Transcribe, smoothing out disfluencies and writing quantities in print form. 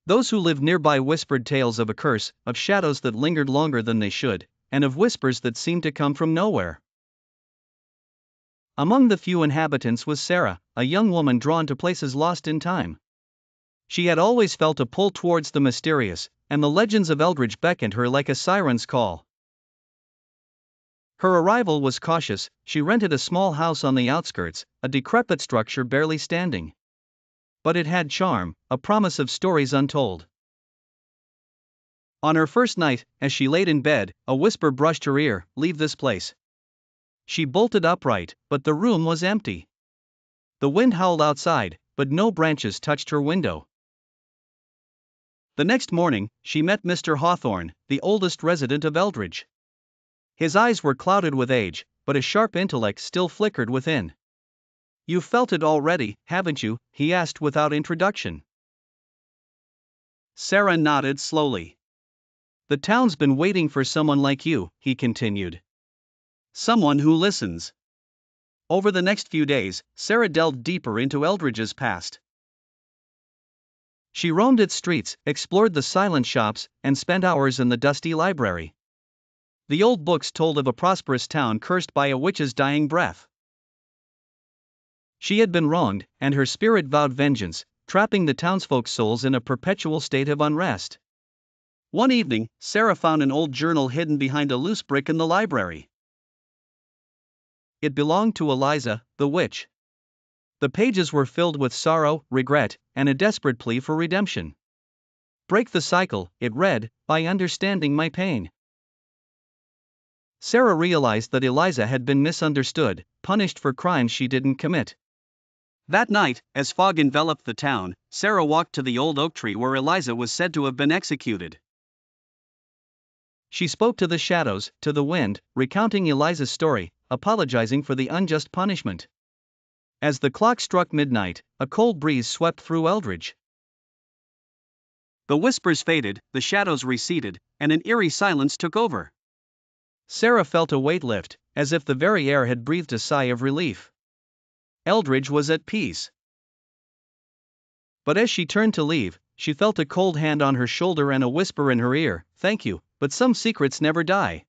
Those who lived nearby whispered tales of a curse, of shadows that lingered longer than they should, and of whispers that seemed to come from nowhere. Among the few inhabitants was Sarah, a young woman drawn to places lost in time. She had always felt a pull towards the mysterious, and the legends of Eldridge beckoned her like a siren's call. Her arrival was cautious. She rented a small house on the outskirts, a decrepit structure barely standing. But it had charm, a promise of stories untold. On her first night, as she laid in bed, a whisper brushed her ear, "Leave this place." She bolted upright, but the room was empty. The wind howled outside, but no branches touched her window. The next morning, she met Mr. Hawthorne, the oldest resident of Eldridge. His eyes were clouded with age, but a sharp intellect still flickered within. "You've felt it already, haven't you?" he asked without introduction. Sarah nodded slowly. "The town's been waiting for someone like you," he continued. "Someone who listens." Over the next few days, Sarah delved deeper into Eldridge's past. She roamed its streets, explored the silent shops, and spent hours in the dusty library. The old books told of a prosperous town cursed by a witch's dying breath. She had been wronged, and her spirit vowed vengeance, trapping the townsfolk's souls in a perpetual state of unrest. One evening, Sarah found an old journal hidden behind a loose brick in the library. It belonged to Eliza, the witch. The pages were filled with sorrow, regret, and a desperate plea for redemption. "Break the cycle," it read, "by understanding my pain." Sarah realized that Eliza had been misunderstood, punished for crimes she didn't commit. That night, as fog enveloped the town, Sarah walked to the old oak tree where Eliza was said to have been executed. She spoke to the shadows, to the wind, recounting Eliza's story, apologizing for the unjust punishment. As the clock struck midnight, a cold breeze swept through Eldridge. The whispers faded, the shadows receded, and an eerie silence took over. Sarah felt a weight lift, as if the very air had breathed a sigh of relief. Eldridge was at peace. But as she turned to leave, she felt a cold hand on her shoulder and a whisper in her ear, "Thank you, but some secrets never die."